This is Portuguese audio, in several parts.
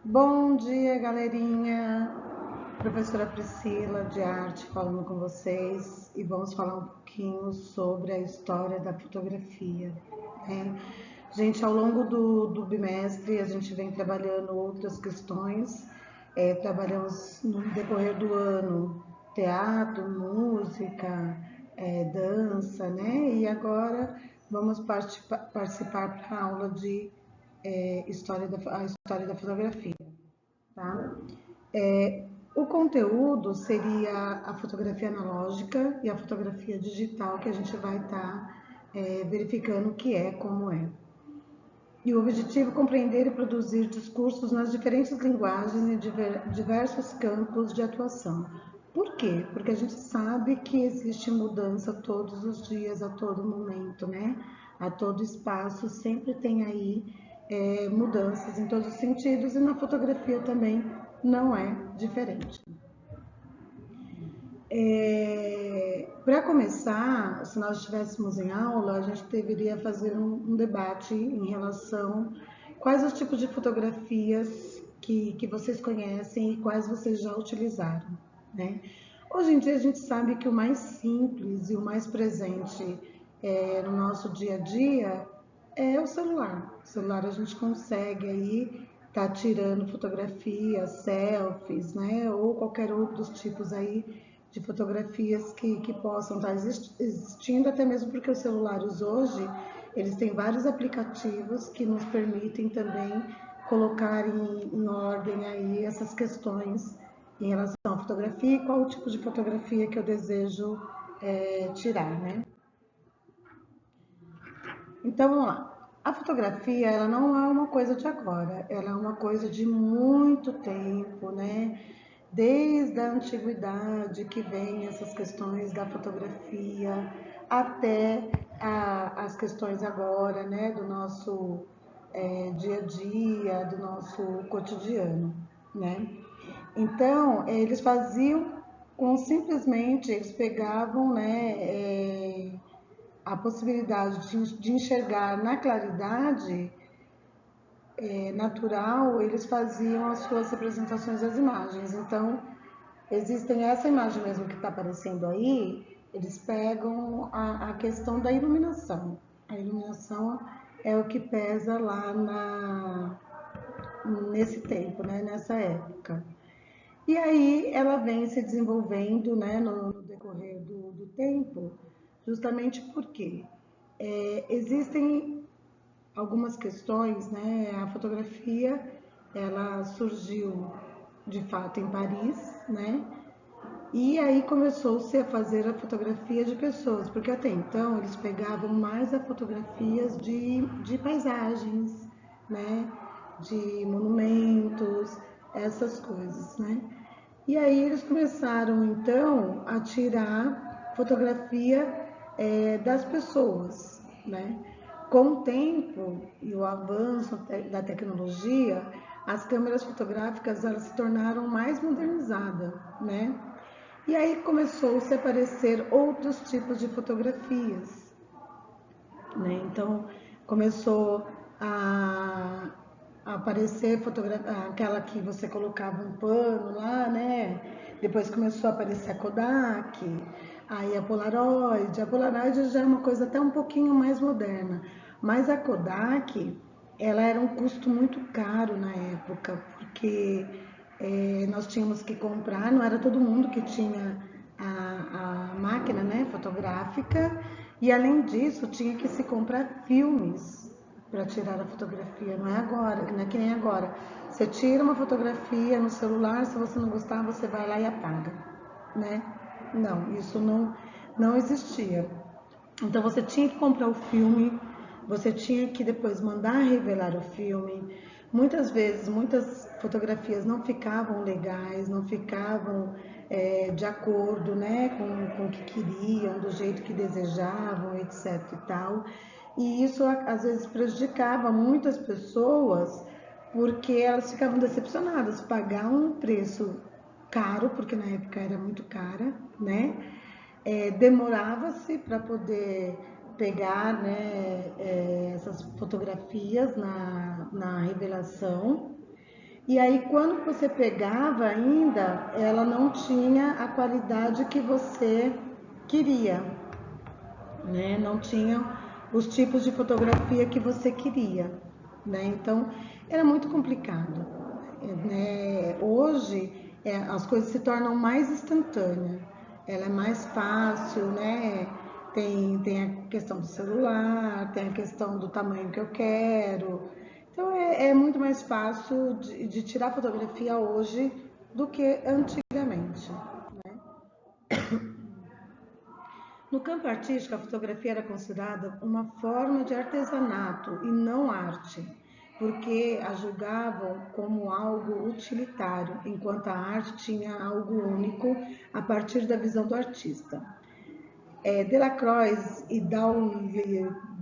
Bom dia, galerinha. Professora Priscila de Arte falando com vocês e vamos falar um pouquinho sobre a história da fotografia, né? Gente, ao longo do bimestre a gente vem trabalhando outras questões, trabalhamos no decorrer do ano teatro, música, dança, né? E agora vamos participar para a aula de a história da fotografia, tá? O conteúdo seria a fotografia analógica e a fotografia digital, que a gente vai estar verificando o que é, como é. E o objetivo é compreender e produzir discursos nas diferentes linguagens e diversos campos de atuação. Por quê? Porque a gente sabe que existe mudança todos os dias, a todo momento, né? A todo espaço, sempre tem aí mudanças em todos os sentidos, e na fotografia também não é diferente. Para começar, se nós estivéssemos em aula, a gente deveria fazer um debate em relação quais os tipos de fotografias que vocês conhecem e quais vocês já utilizaram, né? Hoje em dia a gente sabe que o mais simples e o mais presente no nosso dia a dia é o celular. O celular a gente consegue aí tá tirando fotografias, selfies, né? Ou qualquer outros tipos aí de fotografias que possam estar existindo, até mesmo porque os celulares hoje, eles têm vários aplicativos que nos permitem também colocar em ordem aí essas questões em relação à fotografia e qual o tipo de fotografia que eu desejo tirar, né? Então, vamos lá. A fotografia, ela não é uma coisa de agora, ela é uma coisa de muito tempo, né? Desde a antiguidade que vem essas questões da fotografia até as questões agora, né? Do nosso dia a dia, do nosso cotidiano, né? Então, eles faziam com simplesmente, eles pegavam, né? A possibilidade de enxergar na claridade natural, eles faziam as suas representações das imagens. Então, existem essa imagem mesmo que está aparecendo aí, eles pegam a questão da iluminação. A iluminação é o que pesa lá nesse tempo, né, nessa época. E aí ela vem se desenvolvendo, né, no decorrer do tempo, justamente porque existem algumas questões, né? A fotografia, ela surgiu de fato em Paris, né? E aí começou-se a fazer a fotografia de pessoas, porque até então eles pegavam mais a fotografias de paisagens, né? De monumentos, essas coisas, né? E aí eles começaram então a tirar fotografia das pessoas, né? Com o tempo e o avanço da tecnologia, as câmeras fotográficas elas se tornaram mais modernizadas, né? E aí começou-se a aparecer outros tipos de fotografias, né? Então começou a aparecer aquela que você colocava um pano lá, né? Depois começou a aparecer a Kodak, aí a Polaroid. A Polaroid já é uma coisa até um pouquinho mais moderna, mas a Kodak ela era um custo muito caro na época, porque nós tínhamos que comprar, não era todo mundo que tinha a máquina, né, fotográfica, e além disso tinha que se comprar filmes para tirar a fotografia. Não é agora, não é que nem agora. Você tira uma fotografia no celular, se você não gostar, você vai lá e apaga, né? Não, isso não existia. Então você tinha que comprar o filme, você tinha que depois mandar revelar o filme. Muitas vezes, muitas fotografias não ficavam legais, não ficavam de acordo, né, com o que queriam, do jeito que desejavam, etc e tal. E isso às vezes prejudicava muitas pessoas porque elas ficavam decepcionadas, pagar um preço caro, porque na época era muito cara, né? Demorava-se para poder pegar, né, essas fotografias na revelação E aí, quando você pegava ainda, ela não tinha a qualidade que você queria, né? Não tinham os tipos de fotografia que você queria, né? Então, era muito complicado, né? Hoje, as coisas se tornam mais instantâneas, ela é mais fácil, né? Tem a questão do celular, tem a questão do tamanho que eu quero. Então, é muito mais fácil de tirar fotografia hoje do que antigamente. No campo artístico, a fotografia era considerada uma forma de artesanato e não arte, porque a julgavam como algo utilitário, enquanto a arte tinha algo único a partir da visão do artista. Delacroix e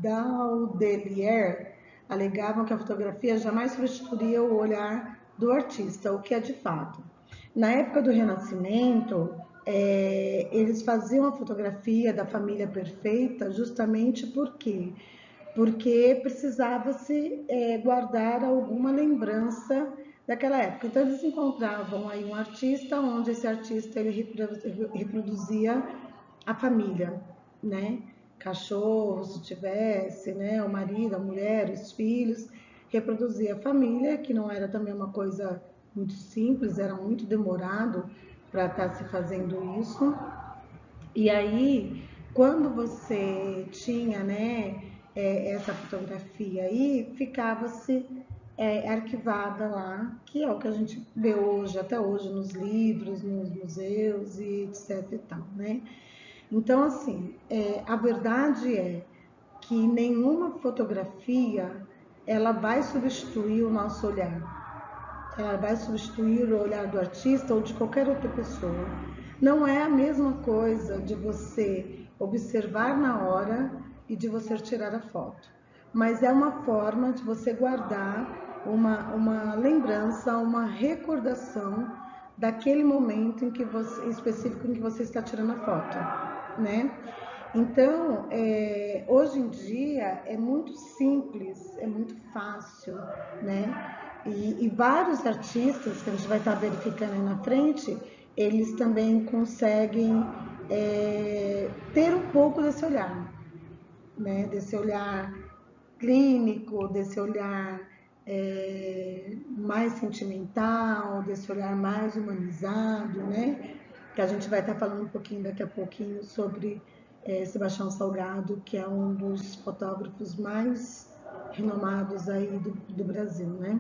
Daudelier alegavam que a fotografia jamais substituiria o olhar do artista, o que é de fato. Na época do Renascimento, eles faziam a fotografia da família perfeita justamente porque precisava-se guardar alguma lembrança daquela época. Então eles encontravam aí um artista, onde esse artista ele reproduzia a família, né? Cachorro, se tivesse, né? O marido, a mulher, os filhos, reproduzia a família, que não era também uma coisa muito simples, era muito demorado para estar se fazendo isso. E aí, quando você tinha, né, essa fotografia aí, ficava-se arquivada lá, que é o que a gente vê hoje, até hoje, nos livros, nos museus e etc e tal, né? Então, assim, a verdade é que nenhuma fotografia ela vai substituir o nosso olhar, ela vai substituir o olhar do artista ou de qualquer outra pessoa. Não é a mesma coisa de você observar na hora e de você tirar a foto, mas é uma forma de você guardar uma lembrança, uma recordação daquele momento em que você, específico em que você está tirando a foto, né? Então, hoje em dia é muito simples, é muito fácil, né? E vários artistas que a gente vai estar verificando aí na frente, eles também conseguem ter um pouco desse olhar, né? Desse olhar clínico, desse olhar mais sentimental, desse olhar mais humanizado, né? Que a gente vai estar falando um pouquinho daqui a pouquinho sobre Sebastião Salgado, que é um dos fotógrafos mais renomados aí do Brasil, né?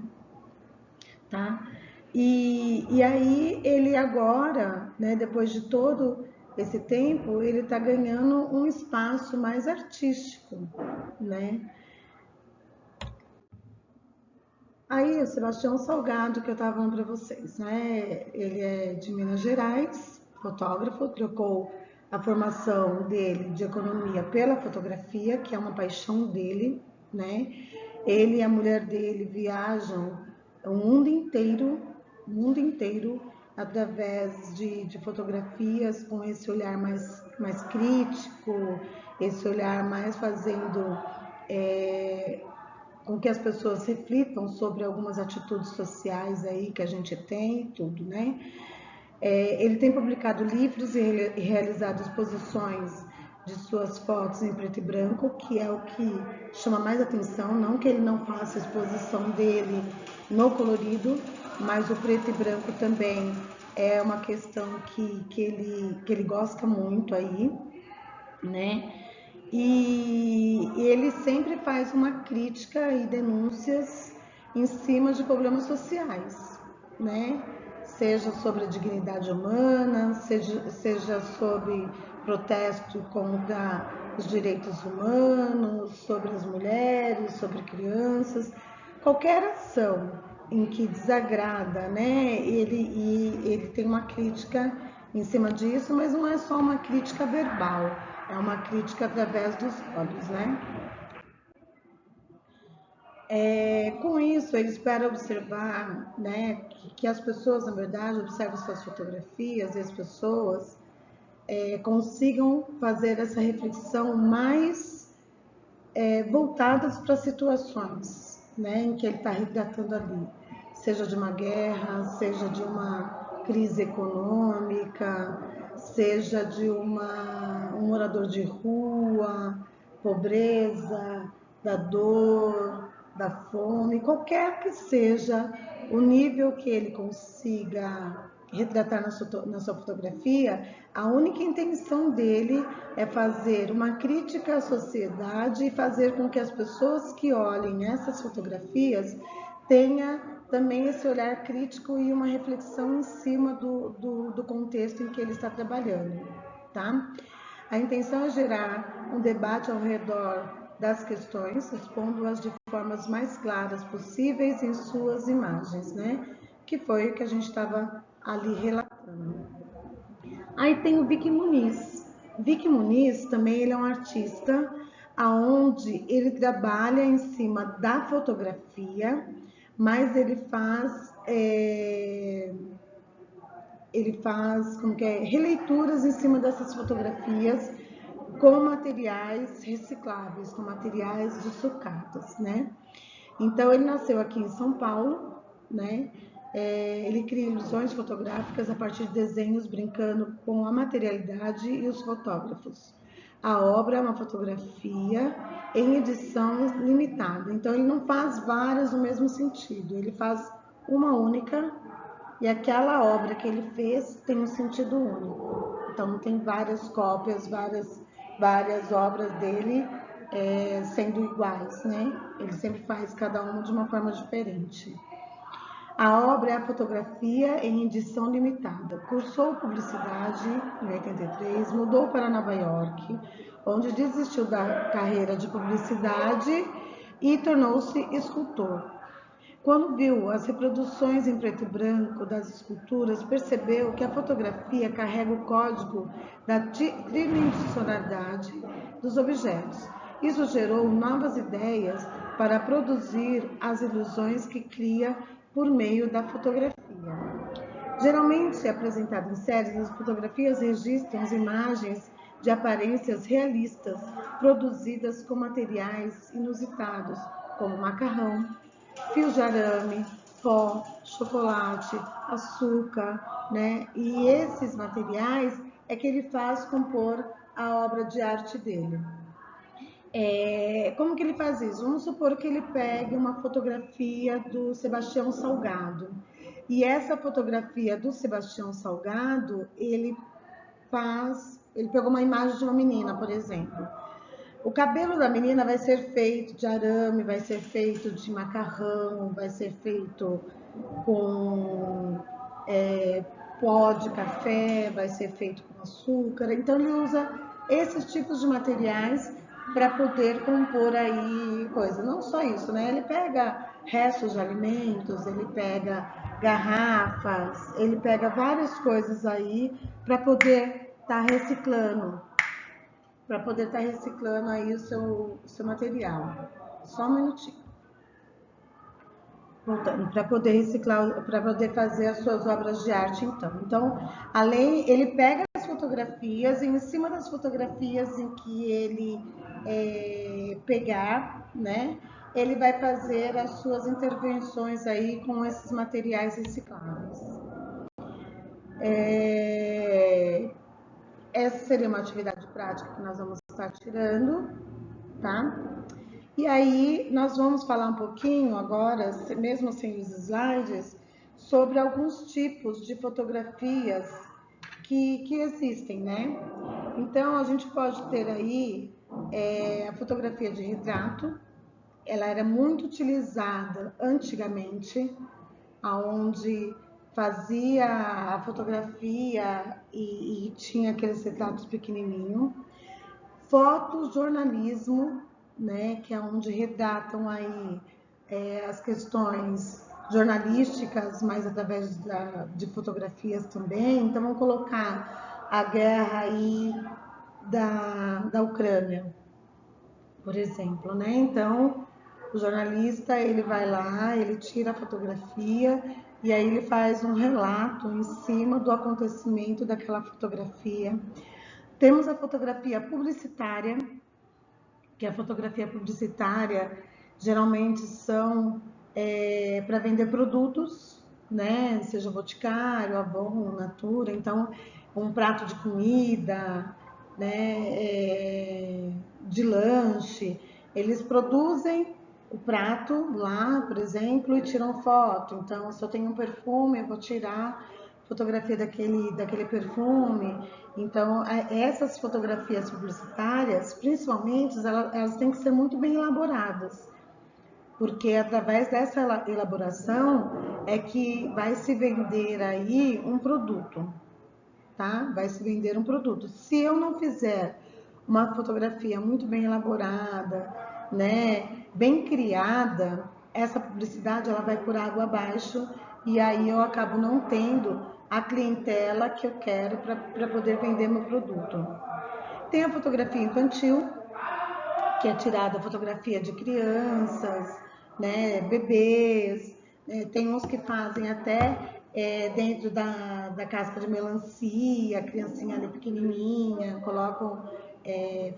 Tá? E aí ele agora, né, depois de todo esse tempo, ele está ganhando um espaço mais artístico, né? Aí o Sebastião Salgado, que eu estava falando para vocês, né? Ele é de Minas Gerais, fotógrafo, trocou a formação dele de economia pela fotografia, que é uma paixão dele, né? Ele e a mulher dele viajam o mundo inteiro, através de fotografias com esse olhar mais crítico, esse olhar mais fazendo com que as pessoas reflitam sobre algumas atitudes sociais aí que a gente tem, tudo, né? Ele tem publicado livros e realizado exposições de suas fotos em preto e branco, que é o que chama mais atenção, não que ele não faça a exposição dele no colorido, mas o preto e branco também é uma questão que ele gosta muito aí, né? E ele sempre faz uma crítica e denúncias em cima de problemas sociais, né? Seja sobre a dignidade humana, seja sobre protesto contra os direitos humanos, sobre as mulheres, sobre crianças, qualquer ação em que desagrada, né? Ele tem uma crítica em cima disso, mas não é só uma crítica verbal, é uma crítica através dos olhos, né? Com isso, ele espera observar, né, que as pessoas, na verdade, observam suas fotografias e as pessoas consigam fazer essa reflexão mais voltadas para situações, né, em que ele está retratando ali. seja de uma guerra, seja de uma crise econômica, seja de um morador de rua, pobreza, da dor, da fome, qualquer que seja o nível que ele consiga retratar na sua fotografia, a única intenção dele é fazer uma crítica à sociedade e fazer com que as pessoas que olhem essas fotografias tenham também esse olhar crítico e uma reflexão em cima do contexto em que ele está trabalhando, tá? A intenção é gerar um debate ao redor das questões, expondo-as de formas mais claras possíveis em suas imagens, né? Que foi o que a gente estava ali relatando. Aí tem o Vic Muniz. Vic Muniz também ele é um artista aonde ele trabalha em cima da fotografia, mas ele faz como que é, releituras em cima dessas fotografias com materiais recicláveis, com materiais de sucatas, né? Então ele nasceu aqui em São Paulo, né? Ele cria ilusões fotográficas a partir de desenhos brincando com a materialidade e os fotógrafos. A obra é uma fotografia em edição limitada, então ele não faz várias no mesmo sentido, ele faz uma única e aquela obra que ele fez tem um sentido único. Então não tem várias cópias, várias obras dele sendo iguais, né? Ele sempre faz cada uma de uma forma diferente. A obra é a fotografia em edição limitada. Cursou publicidade em 83, mudou para Nova York, onde desistiu da carreira de publicidade e tornou-se escultor. Quando viu as reproduções em preto e branco das esculturas, percebeu que a fotografia carrega o código da tridimensionalidade dos objetos. Isso gerou novas ideias para produzir as ilusões que cria por meio da fotografia. Geralmente apresentada em séries, as fotografias registram as imagens de aparências realistas, produzidas com materiais inusitados, como macarrão, fios de arame, pó, chocolate, açúcar, né? E esses materiais é que ele faz compor a obra de arte dele. Como que ele faz isso? Vamos supor que ele pegue uma fotografia do Sebastião Salgado. E essa fotografia do Sebastião Salgado, ele pegou uma imagem de uma menina, por exemplo. O cabelo da menina vai ser feito de arame, vai ser feito de macarrão, vai ser feito com pó de café, vai ser feito com açúcar. Então ele usa esses tipos de materiais para poder compor aí coisa. Não só isso, né? Ele pega restos de alimentos, ele pega garrafas, ele pega várias coisas aí para poder estar reciclando. Para poder estar reciclando aí o seu material. Só um minutinho. Voltando, para poder reciclar, para poder fazer as suas obras de arte, então. Então, ele pega as fotografias e em cima das fotografias em que ele pegar, né, ele vai fazer as suas intervenções aí com esses materiais recicláveis. Essa seria uma atividade prática que nós vamos estar tirando, tá? E aí nós vamos falar um pouquinho agora, mesmo sem os slides, sobre alguns tipos de fotografias que existem, né? Então a gente pode ter aí a fotografia de retrato, ela era muito utilizada antigamente, aonde fazia a fotografia e tinha aqueles retratos pequenininhos. Fotojornalismo, né, que é onde retratam aí as questões jornalísticas, mas através de fotografias também. Então vamos colocar a guerra aí da Ucrânia, por exemplo, né? Então o jornalista ele vai lá, ele tira a fotografia e aí ele faz um relato em cima do acontecimento daquela fotografia. Temos a fotografia publicitária, que a fotografia publicitária geralmente são para vender produtos, né? Seja Boticário, Avon, Natura. Então, um prato de comida, né? De lanche. Eles produzem o prato lá, por exemplo, e tiram foto. Então, se eu tenho um perfume, eu vou tirar fotografia daquele perfume. Então, essas fotografias publicitárias, principalmente, elas têm que ser muito bem elaboradas, porque através dessa elaboração é que vai se vender aí um produto, tá? Vai se vender um produto. Se eu não fizer uma fotografia muito bem elaborada, né, bem criada, essa publicidade ela vai por água abaixo e aí eu acabo não tendo a clientela que eu quero para poder vender meu produto. Tem a fotografia infantil, que é tirada fotografia de crianças, né, bebês, tem uns que fazem até dentro da casca de melancia, a criancinha ali pequenininha, colocam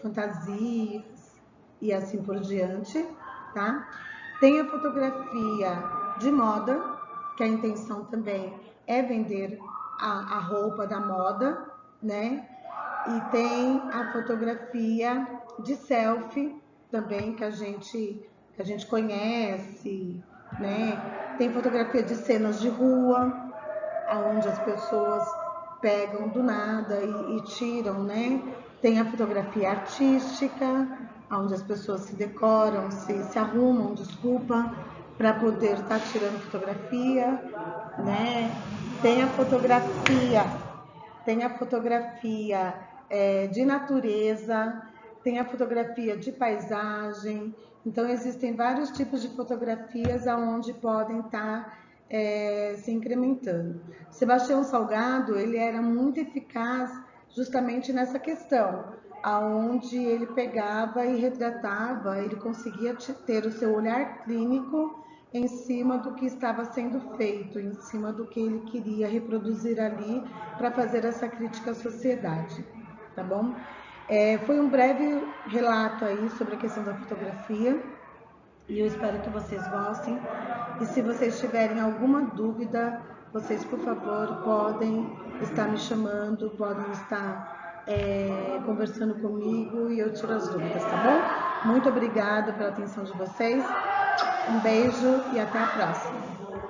fantasias e assim por diante, tá? Tem a fotografia de moda, que a intenção também é vender a roupa da moda, né? E tem a fotografia de selfie também que a gente conhece, né? Tem fotografia de cenas de rua, onde as pessoas pegam do nada e tiram, né? Tem a fotografia artística, onde as pessoas se decoram, se arrumam, desculpa, para poder estar tirando fotografia, né? Tem a fotografia tem a fotografia de natureza, tem a fotografia de paisagem. Então, existem vários tipos de fotografias aonde podem estar se incrementando. Sebastião Salgado, ele era muito eficaz justamente nessa questão, aonde ele pegava e retratava, ele conseguia ter o seu olhar clínico em cima do que estava sendo feito, em cima do que ele queria reproduzir ali para fazer essa crítica à sociedade, tá bom? Foi um breve relato aí sobre a questão da fotografia e eu espero que vocês gostem. E se vocês tiverem alguma dúvida, vocês, por favor, podem estar me chamando, podem estar conversando comigo e eu tiro as dúvidas, tá bom? Muito obrigada pela atenção de vocês. Um beijo e até a próxima.